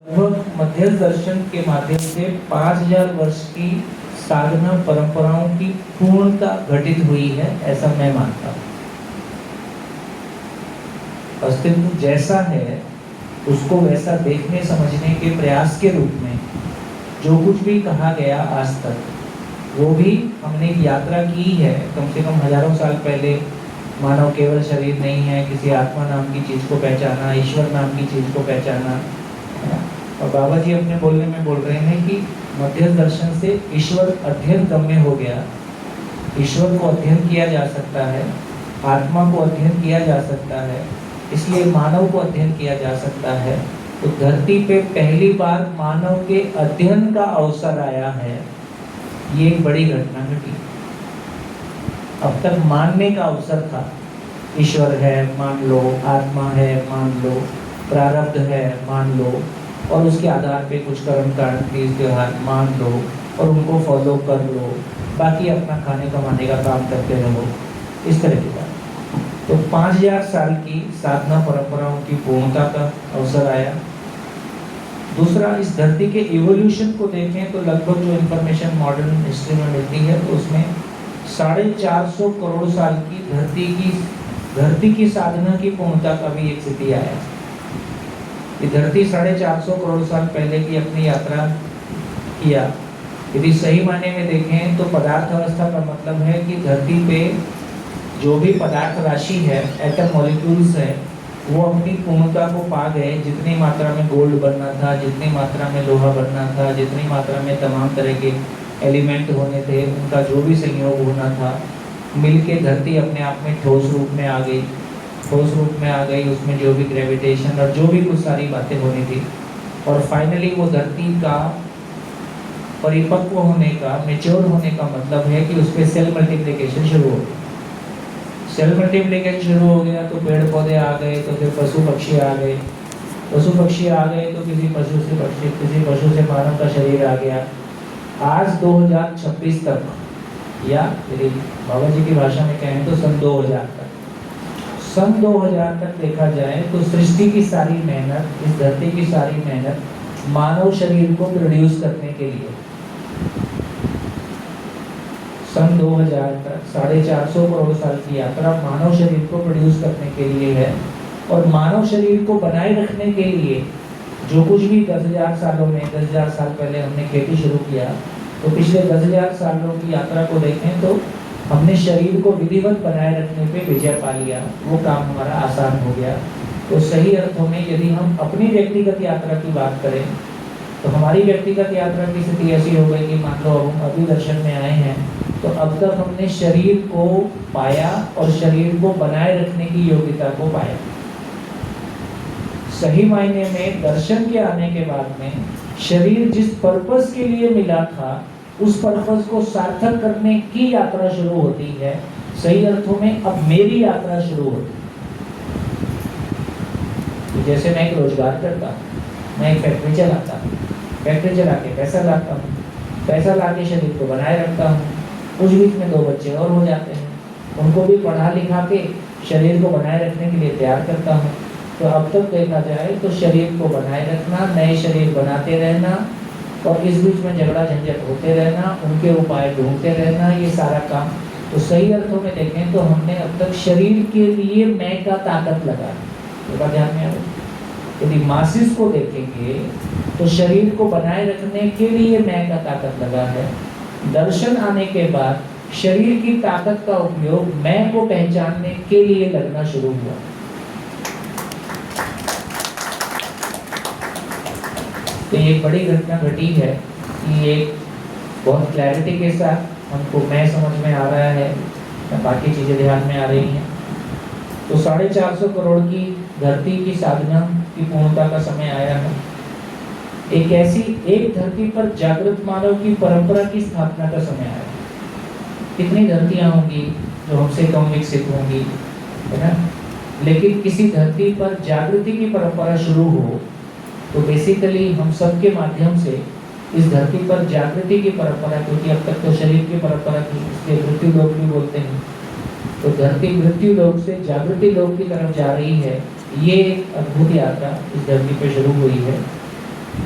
लगभग मध्यस्थ दर्शन के माध्यम से 5000 वर्ष की साधना परंपराओं की पूर्णता घटित हुई है, ऐसा मैं मानता हूँ। अस्तित्व जैसा है उसको वैसा देखने समझने के प्रयास के रूप में जो कुछ भी कहा गया आज तक, वो भी हमने यात्रा की है। कम से कम हजारों साल पहले मानव केवल शरीर नहीं है, किसी आत्मा नाम की चीज़ को पहचाना, ईश्वर नाम की चीज़ को पहचाना, है ना। और बाबा जी अपने बोलने में बोल रहे हैं कि मध्यस्थ दर्शन से ईश्वर अध्ययन गम्य हो गया। ईश्वर को अध्ययन किया जा सकता है, आत्मा को अध्ययन किया जा सकता है, इसलिए मानव को अध्ययन किया जा सकता है। तो धरती पे पहली बार मानव के अध्ययन का अवसर आया है, ये एक बड़ी घटना घटी। अब तक मानने का अवसर था, ईश्वर है मान लो, आत्मा है मान लो, प्रारब्ध है मान लो, और उसके आधार पे कुछ कर्म कांड तीज त्योहार मान लो और उनको फॉलो कर लो, बाकी अपना खाने कमाने का काम करते रहो, इस तरह की बात। तो 5000 साल की साधना परंपराओं की पूर्णता का अवसर आया। दूसरा, इस धरती के इवोल्यूशन को देखें तो लगभग जो इंफॉर्मेशन मॉडर्न हिस्ट्री में मिलती है तो उसमें 450 करोड़ साल की धरती की साधना की पूर्णता का भी एक स्थिति आया। ये धरती 450 करोड़ साल पहले की अपनी यात्रा किया। यदि सही मायने में देखें तो पदार्थ अवस्था का मतलब है कि धरती पे जो भी पदार्थ राशि है, एटम मॉलिक्यूल्स है, वो अपनी पूर्णता को पा गए। जितनी मात्रा में गोल्ड बनना था, जितनी मात्रा में लोहा बनना था, जितनी मात्रा में तमाम तरह के एलिमेंट होने थे, उनका जो भी संयोग होना था, मिलके धरती अपने आप में ठोस रूप में आ गई। ठोस रूप में आ गई, उसमें जो भी ग्रेविटेशन और जो भी कुछ सारी बातें होनी थी, और फाइनली वो धरती का परिपक्व होने का, मेच्योर होने का मतलब है कि उस पर सेल मल्टीप्लिकेशन शुरू हो गई। सेल मल्टीप्लिकेशन शुरू हो गया तो पेड़ पौधे आ गए, तो फिर पशु पक्षी आ गए, पशु पक्षी आ गए तो किसी पशु से पक्षी, किसी पशु से मानव का शरीर आ गया। आज 2026 तक, या यदि बाबा जी की भाषा में कहें तो सन 2000 तक, सन 2000 तक देखा जाए तो सृष्टि की सारी मेहनत, इस धरती की सारी मेहनत मानव शरीर को प्रोड्यूस करने के लिए, सन 2000 तक 450 करोड़ साल की यात्रा मानव शरीर को प्रोड्यूस करने के लिए है। और मानव शरीर को बनाए रखने के लिए जो कुछ भी 10,000 सालों में, 10,000 साल पहले हमने खेती शुरू किया, तो पिछले 10,000 सालों की यात्रा को देखें तो हमने शरीर को विधिवत बनाए रखने पे विजय पा लिया। वो काम हमारा आसान हो गया। तो सही अर्थों में यदि हम अपनी व्यक्तिगत यात्रा की बात करें तो हमारी व्यक्तिगत यात्रा की स्थिति ऐसी हो गई कि मान लो हम अभी दर्शन में आए हैं, तो अब तक हमने शरीर को पाया और शरीर को बनाए रखने की योग्यता को पाया। सही मायने में दर्शन के आने के बाद में शरीर जिस पर्पस के लिए मिला था, उस पर्पस को सार्थक करने की यात्रा शुरू होती है। सही अर्थों में अब मेरी यात्रा शुरू होती है। तो जैसे मैं एक रोजगार करता हूँ, मैं एक फैक्ट्री चलाता हूँ, फैक्ट्री चला के पैसा लाता हूँ, पैसा ला के शरीर को बनाए रखता हूँ, उस बीच में 2 बच्चे और हो जाते हैं, उनको भी पढ़ा लिखा के शरीर को बनाए रखने के लिए तैयार करता हूँ। तो अब तक देखा जाए तो शरीर को बनाए रखना, नए शरीर बनाते रहना और इस बीच में झगड़ा झंझट होते रहना, उनके उपाय ढूंढते रहना, ये सारा काम। तो सही अर्थों में देखें तो हमने अब तक शरीर के लिए मैं का ताकत लगा, तो ध्यान में आए। यदि मासिस को देखेंगे तो शरीर को बनाए रखने के लिए मैं का ताकत लगा है। दर्शन आने के बाद शरीर की ताकत का उपयोग मैं को पहचानने के लिए लगना शुरू हुआ। तो ये बड़ी घटना घटी है कि एक बहुत क्लैरिटी के साथ हमको मैं समझ में आ रहा है, बाकी चीजें ध्यान में आ रही हैं। तो 450 करोड़ की धरती की साधना की पूर्णता का समय आया है। एक धरती पर जागृत मानव की परंपरा की स्थापना का समय आया है। कितनी धरतियां होंगी जो हमसे कम विकसित होंगी, है ना, लेकिन किसी धरती पर जागृति की परंपरा शुरू हो तो बेसिकली हम सबके माध्यम से इस धरती पर जागृति की परंपरा, क्योंकि अब तक तो शरीर की परंपरा थी, इसलिए मृत्यु लोक भी बोलते हैं, तो धरती मृत्यु लोक से जागृति लोक की तरफ जा रही है। ये एक अद्भुत यात्रा इस धरती पे शुरू हुई है।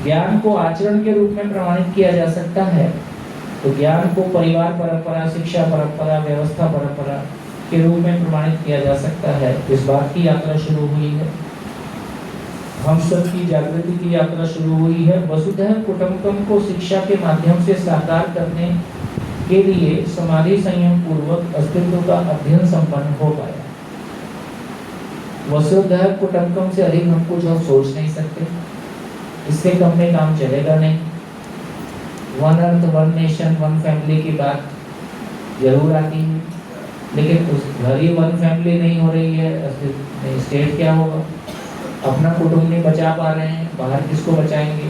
ज्ञान को आचरण के रूप में प्रमाणित किया जा सकता है, तो ज्ञान को परिवार परंपरा, शिक्षा परंपरा, व्यवस्था परंपरा के रूप में प्रमाणित किया जा सकता है। इस बात की यात्रा शुरू हुई है, हम सबकी जागृति की यात्रा शुरू हुई है। वसुधैव कुटुंबकम को शिक्षा के माध्यम से साकार करने के लिए समाधि संयम पूर्वक अस्तित्व का अध्ययन संपन्न हो पाया। वसुधैव कुटुंबकम से अधिक हम कुछ और सोच नहीं सकते, इससे कम में काम चलेगा नहीं। One earth, one nation, one family की बात जरूर आती है, लेकिन उस घर ही वन फैमिली नहीं हो रही है, स्टेट क्या होगा? अपना कुटुंब नहीं बचा पा रहे हैं, बाहर किसको बचाएंगे?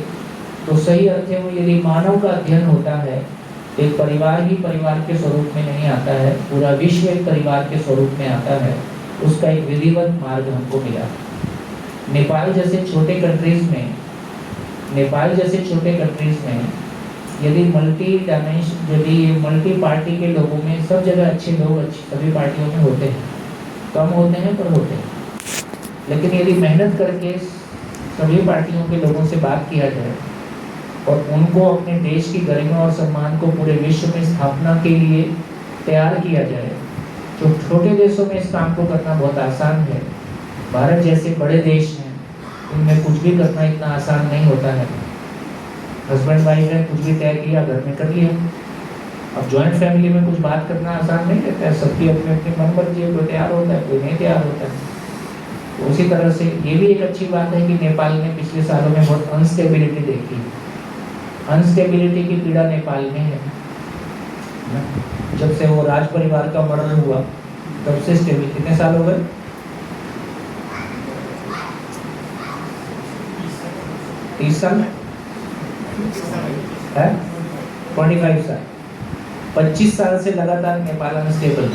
तो सही अर्थ में यदि मानव का अध्ययन होता है, एक परिवार ही परिवार के स्वरूप में नहीं आता है, पूरा विश्व एक परिवार के स्वरूप में आता है, उसका एक विधिवत मार्ग हमको मिला। नेपाल जैसे छोटे कंट्रीज में यदि मल्टी पार्टी के लोगों में सब जगह अच्छे लोग सभी पार्टियों में होते हैं, कम होते हैं पर होते हैं, लेकिन यदि मेहनत करके सभी पार्टियों के लोगों से बात किया जाए और उनको अपने देश की गरिमा और सम्मान को पूरे विश्व में स्थापना के लिए तैयार किया जाए, तो छोटे देशों में इस काम को करना बहुत आसान है। भारत जैसे बड़े देश हैं, उनमें कुछ भी करना इतना आसान नहीं होता है। हस्बैंड वाइफ ने कुछ भी तय किया, घर में कर लिया। अब जॉइंट फैमिली में कुछ बात करना आसान नहीं रहता है, सबकी अपनी अपनी मन मर्जी है, कोई तैयार होता है, कोई नहीं तैयार होता है। तो उसी तरह से ये भी एक अच्छी बात है कि नेपाल ने पिछले सालों में बहुत अनस्टेबिलिटी देखी। अनस्टेबिलिटी की पीड़ा नेपाल में है। जब से वो राज परिवार का मर्डर हुआ तब से स्टेबिलिटी, कितने साल हो गए? 30 साल है, 25 साल, 25 साल से लगातार नेपाल अनस्टेबल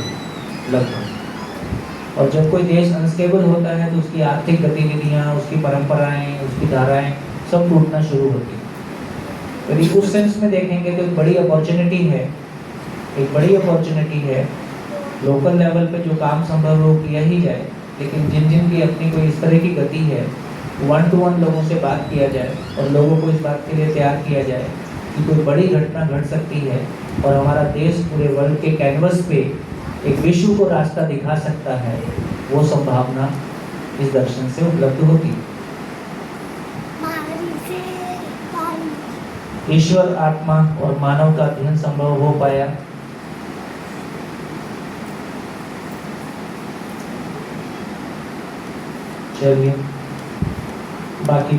लगभग। और जब कोई देश अनस्टेबल होता है तो उसकी आर्थिक गतिविधियाँ, उसकी परंपराएं, उसकी धाराएं सब टूटना शुरू होती है। यदि उस सेंस में देखेंगे तो एक बड़ी अपॉर्चुनिटी है लोकल लेवल पे जो काम संभव हो किया ही जाए, लेकिन जिन की अपनी कोई इस तरह की गति है, 1 to 1 लोगों से बात किया जाए और लोगों को इस बात के लिए तैयार किया जाए कि कोई बड़ी घटना घट सकती है और हमारा देश पूरे वर्ल्ड के कैनवस पे एक विश्व को रास्ता दिखा सकता है, वो संभावना इस दर्शन से उपलब्ध होती है। ईश्वर, आत्मा और मानव का अध्ययन संभव हो पाया। चलिए बाकी